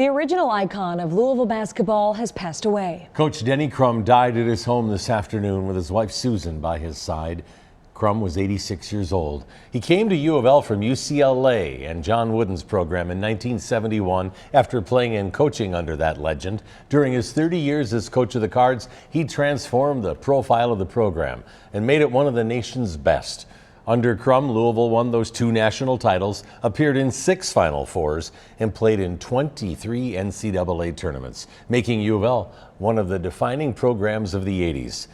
The original icon of Louisville basketball has passed away. Coach Denny Crum died at his home this afternoon with his wife Susan by his side. Crum was 86 years old. He came to UofL from UCLA and John Wooden's program in 1971 after playing and coaching under that legend. During his 30 years as coach of the Cards, he transformed the profile of the program and made it one of the nation's best. Under Crum, Louisville won those 2 national titles, appeared in 6 Final Fours, and played in 23 NCAA tournaments, making UofL one of the defining programs of the 80s.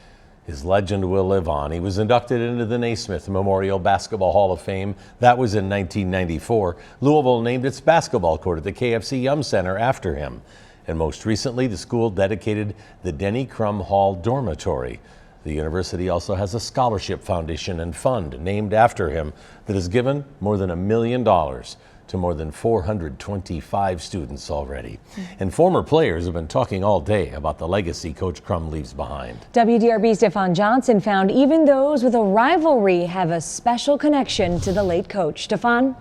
His legend will live on. He was inducted into the Naismith Memorial Basketball Hall of Fame. That was in 1994. Louisville named its basketball court at the KFC Yum Center after him. And most recently, the school dedicated the Denny Crum Hall Dormitory. The university also has a scholarship foundation and fund named after him that has given more than $1 million to more than 425 students already. And former players have been talking all day about the legacy Coach Crum leaves behind. WDRB's Stefan Johnson found even those with a rivalry have a special connection to the late coach. Stefan?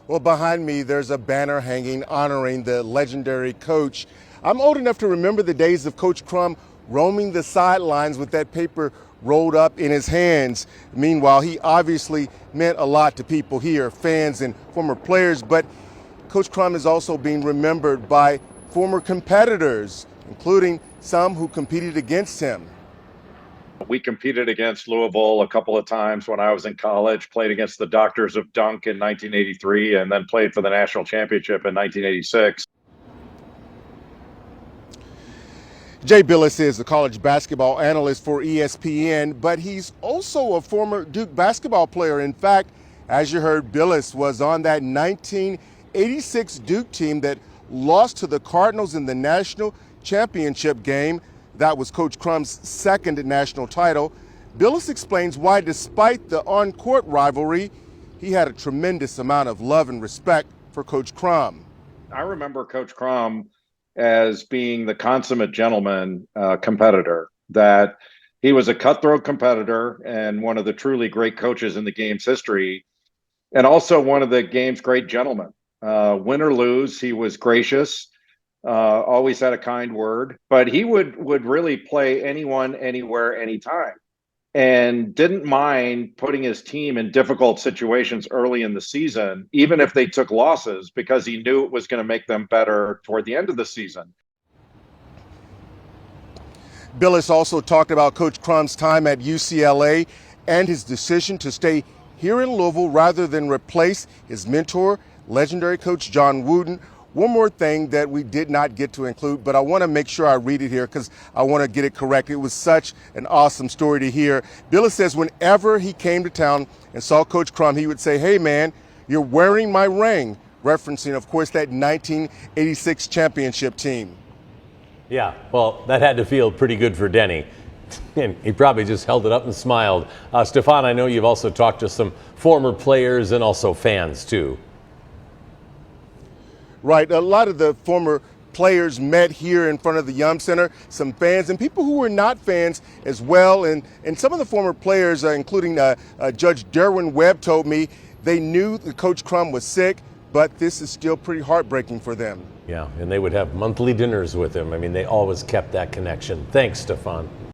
Well, behind me, there's a banner hanging honoring the legendary coach. I'm old enough to remember the days of Coach Crum roaming the sidelines with that paper rolled up in his hands. Meanwhile, he obviously meant a lot to people here, fans and former players, but Coach Crum is also being remembered by former competitors, including some who competed against him. We competed against Louisville a couple of times when I was in college, played against the Doctors of Dunk in 1983, and then played for the national championship in 1986. Jay Billis is the college basketball analyst for ESPN, but he's also a former Duke basketball player. In fact, as you heard, Billis was on that 1986 Duke team that lost to the Cardinals in the national championship game. That was Coach Crum's second national title. Billis explains why, despite the on-court rivalry, he had a tremendous amount of love and respect for Coach Crum. I remember Coach Crum as being the consummate gentleman competitor, that he was a cutthroat competitor and one of the truly great coaches in the game's history, and also one of the game's great gentlemen. Win or lose, he was gracious, always had a kind word, but he would really play anyone, anywhere, anytime, and didn't mind putting his team in difficult situations early in the season, even if they took losses, because he knew it was going to make them better toward the end of the season. Billis also talked about Coach Crum's time at UCLA and his decision to stay here in Louisville rather than replace his mentor, legendary coach John Wooden. One more thing that we did not get to include, but I want to make sure I read it here because I want to get it correct. It was such an awesome story to hear. Billis says whenever he came to town and saw Coach Crum, he would say, "Hey man, you're wearing my ring," referencing, of course, that 1986 championship team. Yeah, well, that had to feel pretty good for Denny. And he probably just held it up and smiled. Stefan, I know you've also talked to some former players and also fans too. Right, a lot of the former players met here in front of the Yum Center, some fans and people who were not fans as well. And some of the former players, including Judge Derwin Webb, told me they knew that Coach Crum was sick, but this is still pretty heartbreaking for them. Yeah, and they would have monthly dinners with him. I mean, they always kept that connection. Thanks, Stefan.